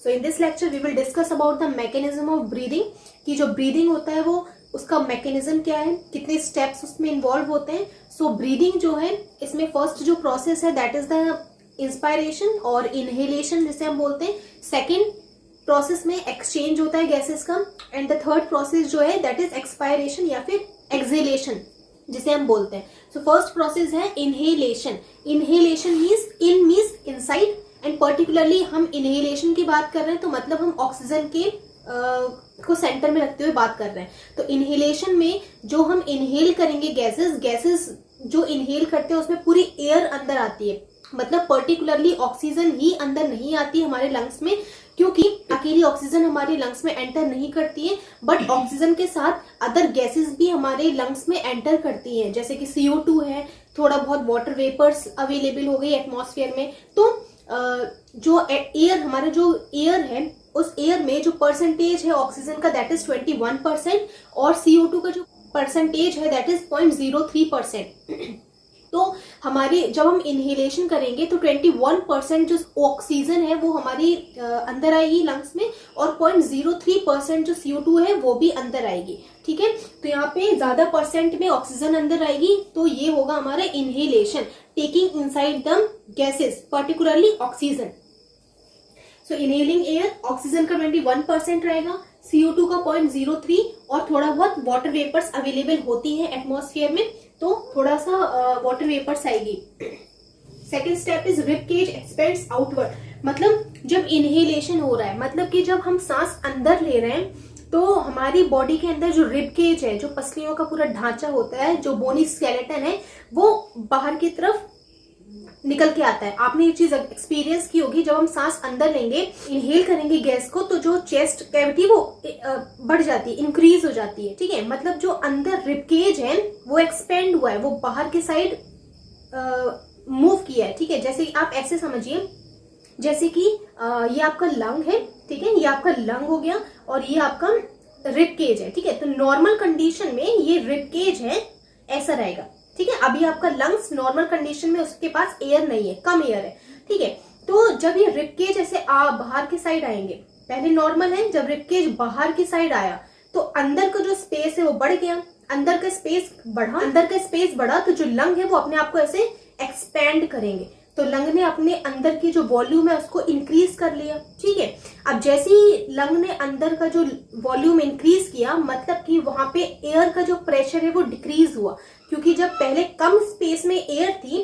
So in this lecture we will discuss about the mechanism of breathing, कि जो breathing होता है वो उसका मैकेनिज्म क्या है, कितने स्टेप्स उसमें इन्वॉल्व होते हैं। सो ब्रीदिंग जो है इसमें फर्स्ट जो प्रोसेस है दैट इज द इंस्पायरेशन और इनहेलेशन जिसे हम बोलते हैं। सेकेंड प्रोसेस में एक्सचेंज होता है गैसेस का, एंड द थर्ड प्रोसेस जो है दैट इज एक्सपायरेशन या फिर एक्सहेलेशन जिसे हम बोलते हैं। सो फर्स्ट प्रोसेस है inhalation. Inhalation means in means inside, and particularly हम इनहेलेशन की बात कर रहे हैं तो मतलब हम ऑक्सीजन के को सेंटर में रखते हुए बात कर रहे हैं। तो इनहेलेशन में जो हम इनहेल करेंगे गैसेस जो इनहेल करते हैं उसमें पूरी एयर अंदर आती है, मतलब पर्टिकुलरली ऑक्सीजन ही अंदर नहीं आती हमारे लंग्स में, क्योंकि अकेली ऑक्सीजन हमारे लंग्स में एंटर नहीं करती है, बट ऑक्सीजन के साथ अदर गैसेस भी हमारे लंग्स में एंटर करती हैं, जैसे कि CO2 है, थोड़ा बहुत वाटर वेपर्स अवेलेबल हो गई एटमॉस्फेयर में। तो जो एयर हमारा जो एयर है उस एयर में जो परसेंटेज है ऑक्सीजन का दैट इज 21%, और CO2 का जो परसेंटेज है दैट इज 0.03%। तो हमारे जब हम इनहेलेशन करेंगे तो 21% जो ऑक्सीजन है वो हमारी अंदर आएगी लंग्स में, और 0.03% जो CO2 है वो भी अंदर आएगी। ठीक है, तो यहाँ पे ज्यादा परसेंट में ऑक्सीजन अंदर आएगी, तो ये होगा हमारा inhalation, taking inside the gases particularly oxygen. So inhaling air, oxygen का 21% रहेगा, CO2 का 0.03, और थोड़ा बहुत वाटर वेपर्स अवेलेबल होती है एटमॉस्फेयर में, तो थोड़ा सा वाटर वेपर्स आएगी। Second step is rib cage expands outward, मतलब जब इनहेलेशन हो रहा है, मतलब कि जब हम सांस अंदर ले रहे हैं तो हमारी बॉडी के अंदर जो रिब केज है, जो पसलियों का पूरा ढांचा होता है, जो बोनी स्केलेटन है, वो बाहर की तरफ निकल के आता है। आपने ये चीज एक्सपीरियंस की होगी, जब हम सांस अंदर लेंगे, इनहेल करेंगे गैस को, तो जो चेस्ट कैविटी वो बढ़ जाती है, इंक्रीज हो जाती है। ठीक है, मतलब जो अंदर रिबकेज है वो एक्सपेंड हुआ है, वो बाहर के साइड मूव किया है। ठीक है, जैसे आप ऐसे समझिए, जैसे कि ये आपका लंग है, ठीक है, ये आपका लंग हो गया और ये आपका रिबकेज है। ठीक है, तो नॉर्मल कंडीशन में ये रिबकेज है, ऐसा रहेगा। ठीक है, अभी आपका लंग्स नॉर्मल कंडीशन में उसके पास एयर नहीं है, कम एयर है। ठीक है, तो जब ये रिबकेज ऐसे बाहर की साइड आएंगे, पहले नॉर्मल है, जब रिबकेज बाहर की साइड आया तो अंदर का जो स्पेस है वो बढ़ गया, अंदर का स्पेस बढ़ा, तो जो लंग है वो अपने आप को ऐसे एक्सपेंड करेंगे, तो लंग ने अपने अंदर की जो वॉल्यूम है उसको इंक्रीज कर लिया। ठीक है, अब जैसे ही लंग ने अंदर का जो वॉल्यूम इंक्रीज किया, मतलब कि वहां पे एयर का जो प्रेशर है वो डिक्रीज हुआ, क्योंकि जब पहले कम स्पेस में एयर थी,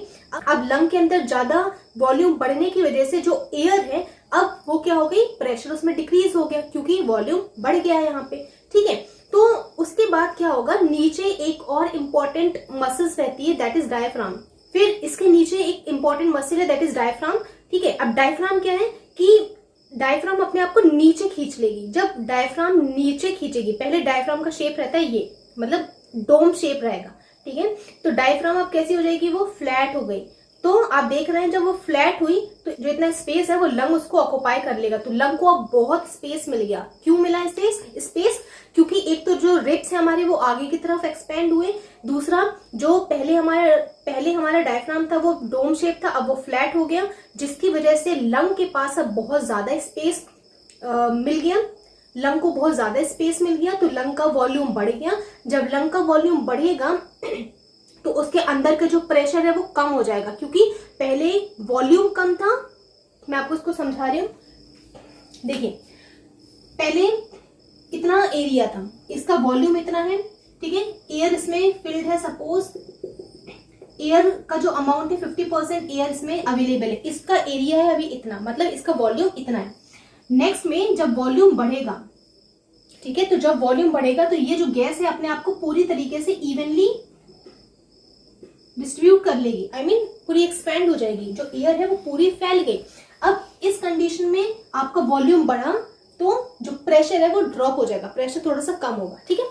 अब लंग के अंदर ज्यादा वॉल्यूम बढ़ने की वजह से जो एयर है अब वो क्या हो गई, प्रेशर उसमें डिक्रीज हो गया, क्योंकि वॉल्यूम बढ़ गया है यहाँ पे। ठीक है, तो उसके बाद क्या होगा, नीचे एक और इम्पोर्टेंट मसल्स रहती है दैट इज डायफ्राम। फिर इसके नीचे एक इंपॉर्टेंट मसल है दैट इज डायफ्राम। ठीक है, अब डायफ्राम क्या है कि डायफ्राम अपने आप को नीचे खींच लेगी। जब डायफ्राम नीचे खींचेगी, पहले डायफ्राम का शेप रहता है ये, मतलब डोम शेप रहेगा। ठीक है, तो डायफ्राम अब कैसी हो जाएगी, वो फ्लैट हो गई। तो आप देख रहे हैं जब वो फ्लैट हुई तो जो इतना स्पेस है वो लंग उसको ऑक्युपाई कर लेगा, तो लंग को अब बहुत स्पेस मिल गया। क्यों मिला स्पेस? क्योंकि एक तो जो रिब्स है हमारे वो आगे की तरफ एक्सपेंड हुए, दूसरा जो पहले हमारा डायफ्राम था वो डोम शेप था, अब वो फ्लैट हो गया, जिसकी वजह से लंग के पास अब बहुत ज्यादा स्पेस मिल गया, लंग को बहुत ज्यादा स्पेस मिल गया, तो लंग का वॉल्यूम बढ़ गया। जब लंग का वॉल्यूम बढ़ेगा तो उसके अंदर का जो प्रेशर है वो कम हो जाएगा, क्योंकि पहले वॉल्यूम कम था। मैं आपको इसको समझा रही हूं, देखिए पहले इतना एरिया था, इसका वॉल्यूम इतना है। ठीक है, एयर इसमें फिल्ड है, सपोज एयर का जो अमाउंट है 50% एयर इसमें अवेलेबल है, इसका एरिया है अभी इतना, मतलब इसका वॉल्यूम इतना है। नेक्स्ट में जब वॉल्यूम बढ़ेगा, ठीक है, तो जब वॉल्यूम बढ़ेगा तो ये जो गैस है अपने आप को पूरी तरीके से इवनली डिस्ट्रीब्यूट कर लेगी, आई मीन पूरी एक्सपेंड हो जाएगी, जो एयर है वो पूरी फैल गई। अब इस कंडीशन में आपका वॉल्यूम बढ़ा तो जो प्रेशर है वो ड्रॉप हो जाएगा, प्रेशर थोड़ा सा कम होगा। ठीक है,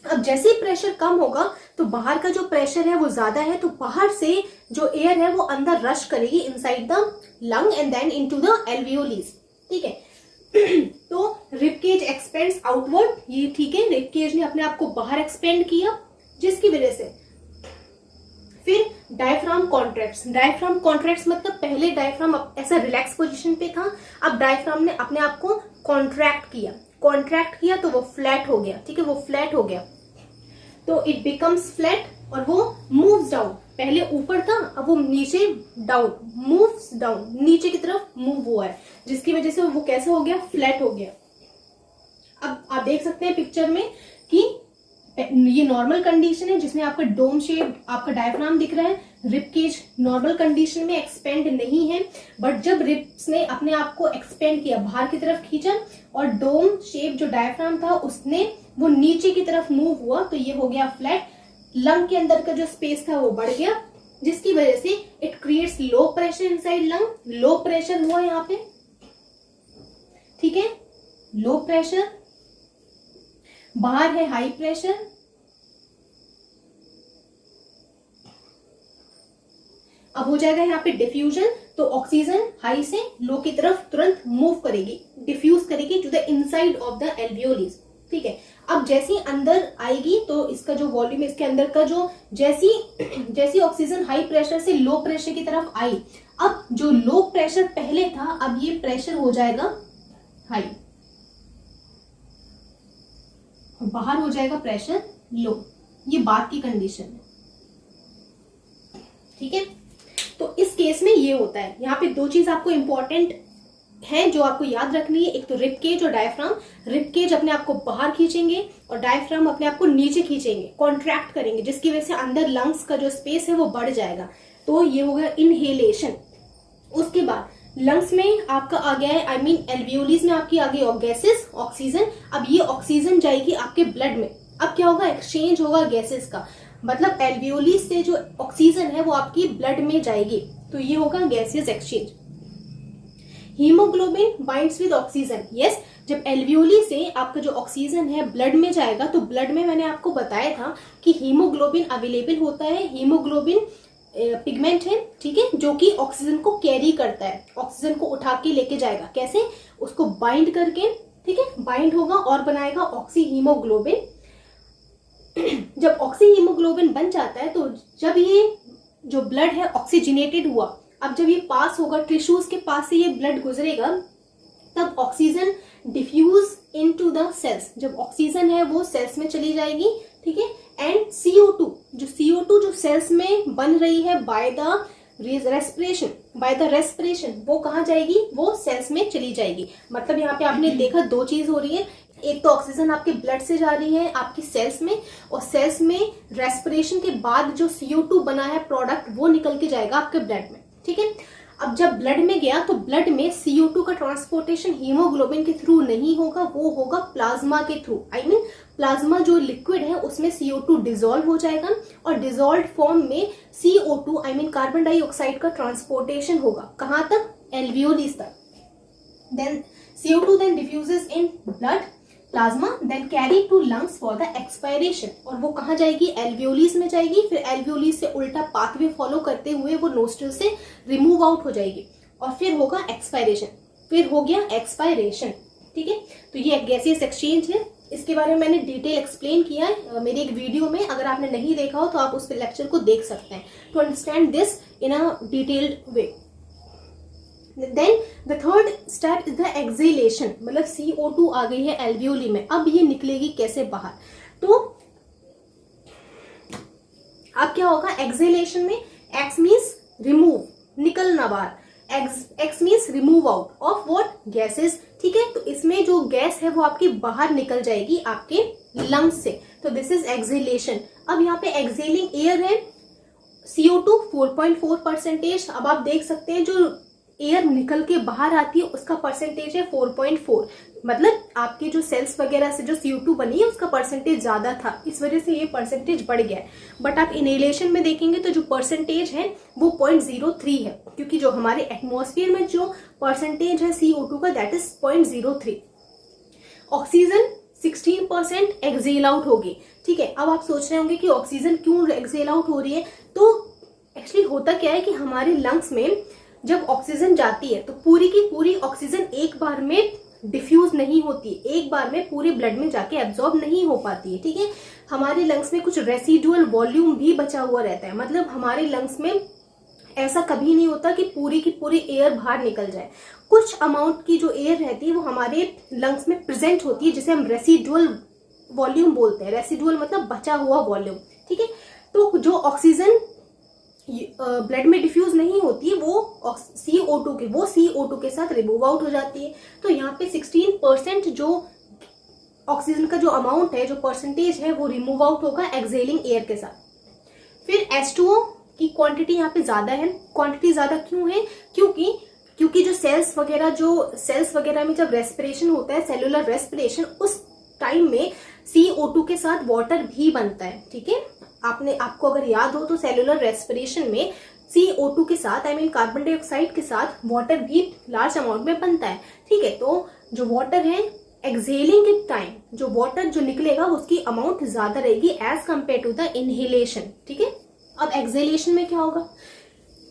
अब जैसे ही प्रेशर कम होगा तो बाहर का जो प्रेशर है वो ज्यादा है, तो बाहर से जो एयर है वो अंदर रश करेगी inside the lung and then into the alveolies. ठीक है, तो रिबकेज एक्सपेंड्स आउटवर्ड, ये ठीक है, रिबकेज ने अपने आप को बाहर एक्सपेंड किया, जिसकी वजह से फिर डायफ्राम कॉन्ट्रैक्ट्स। डायफ्राम कॉन्ट्रैक्ट्स मतलब पहले डायफ्राम ऐसा रिलैक्स पोजीशन पे था, अब डायफ्राम ने अपने आप को कॉन्ट्रैक्ट किया तो वो फ्लैट हो गया, ठीक है, वो फ्लैट हो गया, तो इट बिकम्स फ्लैट और वो मूव्स डाउन। पहले ऊपर था, अब वो नीचे डाउन, मूव्स डाउन, नीचे की तरफ मूव हुआ है, जिसकी वजह से वो कैसा हो गया, फ्लैट हो गया। अब आप देख सकते हैं पिक्चर में कि ये नॉर्मल कंडीशन है जिसमें आपका डोम शेप आपका डायफ्राम दिख रहा है। रिब केज नॉर्मल कंडीशन में एक्सपेंड नहीं है, बट जब रिब्स ने अपने आप को एक्सपेंड किया, बाहर की तरफ खींचा, और डोम शेप जो डायफ्राम था उसने वो नीचे की तरफ मूव हुआ, तो ये हो गया फ्लैट। लंग के अंदर का जो स्पेस था वो बढ़ गया, जिसकी वजह से it creates low pressure inside lung. Low pressure हुआ यहाँ पे, ठीक है, लो प्रेशर, बाहर है हाई प्रेशर। अब हो जाएगा यहाँ पे डिफ्यूजन, तो ऑक्सीजन हाई से लो की तरफ तुरंत मूव करेगी, डिफ्यूज करेगी to the inside of the alveolies, ठीक है। अब जैसी अंदर आएगी तो इसका जो वॉल्यूम, इसके अंदर का जो जैसी ऑक्सीजन हाई प्रेशर से लो प्रेशर की तरफ आई, अब जो लो प्रेशर पहले था, अब ये प्रेशर हो जाएगा हाई और बाहर हो जाएगा प्रेशर लो। ये बात की कंडीशन है, ठीक है। तो इस केस में ये होता है। यहाँ पे दो चीज आपको इंपॉर्टेंट है जो आपको याद रखनी है, एक तो रिब केज और डायफ्राम। रिब केज अपने आप को बाहर खींचेंगे और डायफ्राम अपने आप को नीचे खींचेंगे, कॉन्ट्रैक्ट करेंगे, जिसकी वजह से अंदर लंग्स का जो स्पेस है वो बढ़ जाएगा, तो ये हो गया इनहेलेशन। उसके बाद लंग्स में आपका आ गया है, आई मीन एल्वियोलीज में आपकी आ गई गैसेस, ऑक्सीजन। अब ये ऑक्सीजन जाएगी आपके ब्लड में। अब क्या होगा, एक्सचेंज होगा गैसेस का, मतलब एल्वियोलीज से जो ऑक्सीजन है वो आपकी ब्लड में जाएगी, तो ये होगा gaseous exchange. Haemoglobin binds with oxygen. Yes, जब एल्वियोली से आपका जो ऑक्सीजन है ब्लड में जाएगा, तो ब्लड में मैंने आपको बताया था कि हीमोग्लोबिन अवेलेबल होता है। हीमोग्लोबिन पिगमेंट है, ठीक है, जो कि ऑक्सीजन को कैरी करता है, ऑक्सीजन को उठा के लेके जाएगा। कैसे, उसको बाइंड करके, ठीक है, बाइंड होगा और बनाएगा ऑक्सी हीमोग्लोबिन। जब ऑक्सी हीमोग्लोबिन बन जाता है, तो जब ये जो ब्लड है ऑक्सीजनेटेड हुआ, अब जब ये पास होगा, टिश्यूज के पास से ये ब्लड गुजरेगा, तब oxygen diffuse into the cells. जब ऑक्सीजन है वो सेल्स में चली जाएगी, ठीक है, एंड CO2 जो सेल्स में बन रही है बाय द रेस्पिरेशन, वो कहाँ जाएगी, वो सेल्स में चली जाएगी। मतलब यहाँ पे आपने देखा दो चीज हो रही है, एक तो ऑक्सीजन आपके ब्लड से जा रही है आपकी सेल्स में, और सेल्स में रेस्पिरेशन के बाद जो CO2 बना है प्रोडक्ट, वो निकल के जाएगा आपके ब्लड में, ठीक है। अब जब ब्लड में गया तो ब्लड में CO2 का ट्रांसपोर्टेशन हीमोग्लोबिन के थ्रू नहीं होगा, वो होगा प्लाज्मा के थ्रू। आई मीन प्लाज्मा जो लिक्विड है उसमें CO2 डिसॉल्व हो जाएगा और डिसॉल्व फॉर्म में CO2 I mean carbon dioxide का ट्रांसपोर्टेशन होगा, कहां तक, एल्वियोलीज तक। Then CO2 then diffuses in blood plasma then carry to lungs for the expiration, और वो कहाँ जाएगी, एल्वियोलीज में जाएगी। फिर एल्वियोलीज से उल्टा पाथवे फॉलो करते हुए वो नोस्ट्रल से रिमूव आउट हो जाएगी और फिर होगा एक्सपायरेशन। फिर हो गया एक्सपायरेशन, ठीक है। तो ये गैसियस एक्सचेंज है, इसके बारे में मैंने डिटेल एक्सप्लेन किया है मेरी एक वीडियो में। अगर आपने नहीं देखा हो तो आप उस लेक्चर को देख सकते हैं to understand this in a detailed way. Then the third step is the exhalation, मतलब CO2 आ गई है एल्वियोली में, अब ये निकलेगी कैसे बाहर, तो अब क्या होगा एक्सेलेशन में, एक्स मीन्स रिमूव, निकलना बाहर, x means remove out of what, gases, ठीक है। तो इसमें जो गैस है वो आपकी बाहर निकल जाएगी आपके लंग्स से, तो दिस इज एक्सेलेशन। अब यहाँ पे एक्सेलिंग एयर है CO2 4.4%। अब आप देख सकते हैं जो एयर निकल के बाहर आती है उसका परसेंटेज है 4.4, मतलब आपके जो सेल्स वगैरह से जो CO2 बनी है उसका परसेंटेज ज्यादा था, इस वजह से ये परसेंटेज बढ़ गया है। बट आप इनहेलेशन में देखेंगे तो जो परसेंटेज है वो 0.03 है, क्योंकि जो हमारे एटमॉस्फेयर में जो परसेंटेज है CO2 का that is 0.03। Oxygen 16% exhale out होगी, ठीक है। अब आप सोच रहे होंगे कि ऑक्सीजन क्यों एक्सेल आउट हो रही है, तो एक्चुअली होता क्या है कि हमारे लंग्स में जब ऑक्सीजन जाती है तो पूरी की पूरी ऑक्सीजन एक बार में डिफ्यूज नहीं होती, एक बार में पूरे ब्लड में जाके एब्जॉर्ब नहीं हो पाती है, ठीक है। हमारे लंग्स में कुछ रेसिडुअल वॉल्यूम भी बचा हुआ रहता है, मतलब हमारे लंग्स में ऐसा कभी नहीं होता कि पूरी की पूरी एयर बाहर निकल जाए। कुछ अमाउंट की जो एयर रहती है वो हमारे लंग्स में प्रेजेंट होती है, जिसे हम रेसिडुअल वॉल्यूम बोलते हैं। रेसिडुअल मतलब बचा हुआ वॉल्यूम, ठीक है। तो जो ऑक्सीजन ब्लड में डिफ्यूज नहीं होती है वो CO2 के साथ रिमूव आउट हो जाती है। तो यहाँ पे 16% जो ऑक्सीजन का जो अमाउंट है, जो परसेंटेज है, वो रिमूव आउट होगा एक्सहेलिंग एयर के साथ। फिर H2O की क्वांटिटी यहाँ पे ज्यादा है। क्वांटिटी ज्यादा क्यों है? क्योंकि जो सेल्स वगैरह में जब रेस्पिरेशन होता है, सेलुलर रेस्पिरेशन, उस टाइम में CO2 के साथ वाटर भी बनता है, ठीक है। आपको अगर याद हो तो सेलुलर रेस्पिरेशन में CO2 के साथ, आई मीन कार्बन डाइऑक्साइड के साथ वाटर भी लार्ज अमाउंट में बनता है, ठीक है। तो जो वाटर है एक्सहेलिंग के टाइम जो वाटर जो निकलेगा उसकी अमाउंट ज्यादा रहेगी as compare to the inhalation, ठीक है। अब एक्सहेलेशन में क्या होगा?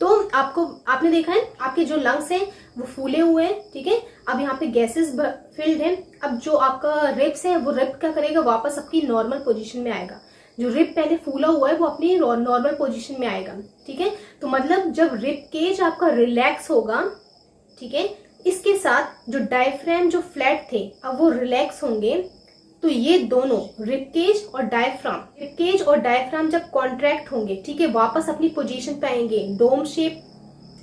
तो आपने देखा है आपके जो लंग्स हैं वो फूले हुए हैं, ठीक है। अब यहाँ पे गैसेस फिल्ड है। अब जो आपका रिब्स है वो रिब क्या करेगा? वापस अपनी नॉर्मल पोजीशन में आएगा। जो रिब पहले फूला हुआ है वो अपनी नॉर्मल पोजीशन में आएगा, ठीक है। तो मतलब जब रिब केज आपका रिलैक्स होगा, ठीक है, इसके साथ जो डायफ्राम जो फ्लैट थे अब वो रिलैक्स होंगे, तो ये दोनों रिब केज और डायफ्राम जब कॉन्ट्रैक्ट होंगे, ठीक है, वापस अपनी पोजीशन पे आएंगे। डोम शेप,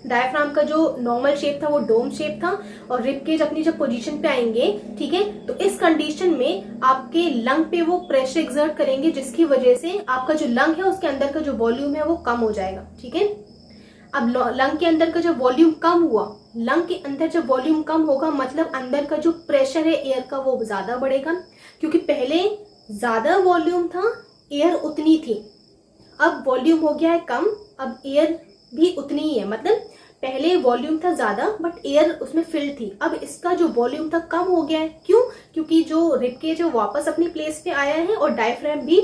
डायफ्राम का जो नॉर्मल शेप था वो डोम शेप था, और रिब केज अपनी जब पोजीशन पे आएंगे, ठीक है, तो इस कंडीशन में आपके लंग पे वो प्रेशर एक्सर्ट करेंगे, जिसकी वजह से आपका जो लंग है उसके अंदर का जो वॉल्यूम है वो कम हो जाएगा, ठीक है। अब लंग के अंदर का जब वॉल्यूम कम हुआ, लंग के अंदर जब वॉल्यूम कम होगा मतलब अंदर का जो प्रेशर है एयर का वो ज्यादा बढ़ेगा, क्योंकि पहले ज्यादा वॉल्यूम था, एयर उतनी थी। अब वॉल्यूम हो गया है कम, अब एयर भी उतनी ही है। मतलब पहले वॉल्यूम था ज्यादा बट एयर उसमें फिल थी, अब इसका जो वॉल्यूम था कम हो गया है। क्यों? क्योंकि जो रिब केज है वापस अपनी प्लेस पे आया है और डायफ्राम भी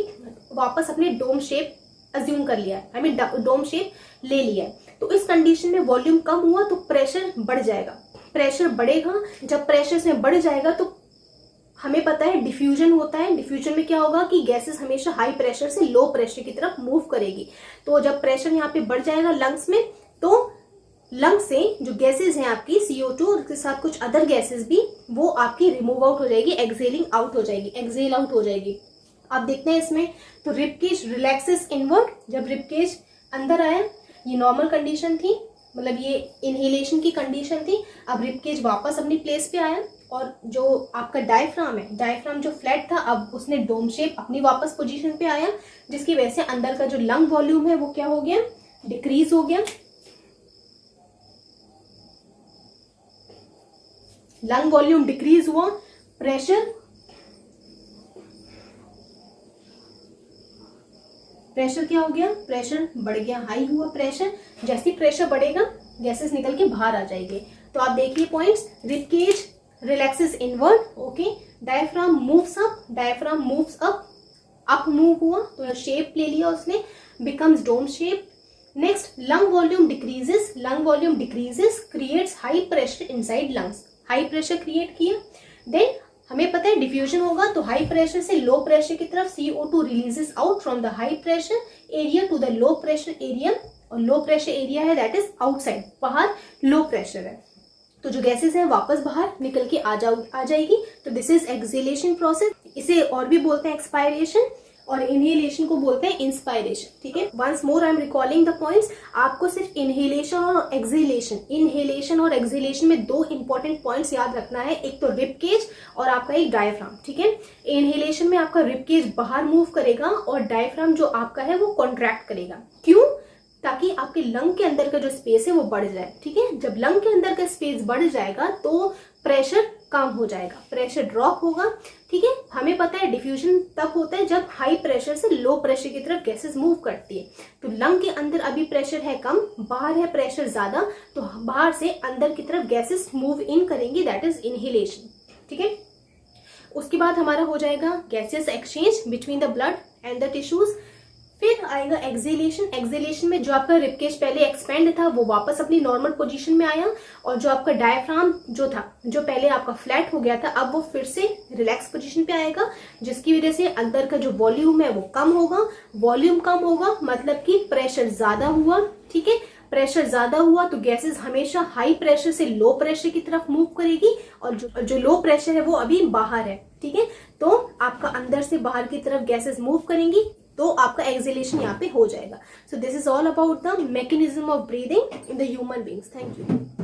वापस अपने डोम शेप अज्यूम कर लिया है, आई मीन डोम शेप ले लिया है। तो इस कंडीशन में वॉल्यूम कम हुआ तो प्रेशर बढ़ जाएगा, प्रेशर बढ़ेगा। जब प्रेशर इसमें बढ़ जाएगा तो हमें पता है डिफ्यूजन होता है। डिफ्यूजन में क्या होगा कि गैसेस हमेशा हाई प्रेशर से लो प्रेशर की तरफ मूव करेगी। तो जब प्रेशर यहाँ पे बढ़ जाएगा लंग्स में, तो लंग्स से जो गैसेस हैं आपकी CO2 और उसके साथ कुछ अदर गैसेस भी, वो आपकी रिमूव आउट हो जाएगी, एक्सहेल आउट हो जाएगी। आप देखते हैं इसमें तो रिब केज रिलैक्सेस इनवर्ड। जब रिब केज अंदर आया, ये नॉर्मल कंडीशन थी, मतलब ये इनहेलेशन की कंडीशन थी। अब रिब केज वापस अपनी प्लेस पे आया और जो आपका डायफ्राम है, डायफ्राम जो फ्लैट था अब उसने डोम शेप अपनी वापस पोजीशन पे आया, जिसकी वजह से अंदर का जो लंग वॉल्यूम है वो क्या हो गया? डिक्रीज हो गया। लंग वॉल्यूम डिक्रीज हुआ, प्रेशर क्या हो गया? प्रेशर बढ़ गया, हाई हुआ प्रेशर। जैसे प्रेशर बढ़ेगा गैसेस निकल के बाहर आ जाएंगे। तो आप देखिए points, rib cage relaxes inward, okay, diaphragm moves up move हुआ तो शेप ले लिया उसने, becomes dome shape. Next, lung volume decreases, creates high pressure inside lungs, high pressure create किया। देन हमें पता है डिफ्यूजन होगा तो हाई प्रेशर से लो प्रेशर की तरफ CO2 releases out from the high pressure area to the low pressure area, और लो प्रेशर एरिया है दैट इज आउटसाइड, बाहर लो प्रेशर है, तो जो गैसेस है वापस बाहर निकल के आ जाएगी। तो दिस इज एक्सहेलेशन प्रोसेस। इसे और भी बोलते हैं एक्सपायरेशन, और इनहेलेशन को बोलते हैं इंस्पायरेशन, ठीक है। Once more I am recalling the points. आपको सिर्फ इनहेलेशन और एक्सहेलेशन में दो इंपॉर्टेंट पॉइंट्स याद रखना है, एक तो रिब केज और आपका एक डायफ्राम, ठीक है। इनहेलेशन में आपका रिब केज बाहर मूव करेगा और डायफ्राम जो आपका है वो कॉन्ट्रैक्ट करेगा। क्यों? ताकि आपके लंग के अंदर का जो स्पेस है वो बढ़ जाए, ठीक है। जब लंग के अंदर का स्पेस बढ़ जाएगा तो प्रेशर कम हो जाएगा, प्रेशर ड्रॉप होगा, ठीक है। हमें पता है डिफ्यूजन तब होता है जब हाई प्रेशर से लो प्रेशर की तरफ गैसेस मूव करती है। तो लंग के अंदर अभी प्रेशर है कम, बाहर है प्रेशर ज्यादा, तो बाहर से अंदर की तरफ गैसेस मूव इन करेंगी, दैट इज इनहेलेशन, ठीक है। उसके बाद हमारा हो जाएगा gases exchange between the blood and the tissues. फिर आएगा एक्सेलेशन। एक्सेलेशन में जो आपका रिबकेज पहले एक्सपेंड था वो वापस अपनी नॉर्मल पोजीशन में आया, और जो आपका डायफ्राम जो था, जो पहले आपका फ्लैट हो गया था, अब वो फिर से रिलैक्स पोजीशन पे आएगा, जिसकी वजह से अंदर का जो वॉल्यूम है वो कम होगा। वॉल्यूम कम होगा मतलब कि प्रेशर ज्यादा हुआ, ठीक है। प्रेशर ज्यादा हुआ तो गैसेस हमेशा हाई प्रेशर से लो प्रेशर की तरफ मूव करेगी, और जो लो प्रेशर है वो अभी बाहर है, ठीक है। तो आपका अंदर से बाहर की तरफ गैसेस मूव करेंगी, तो आपका एक्सेलेशन यहाँ पे हो जाएगा। So this is all about the mechanism of breathing in the human beings. Thank you.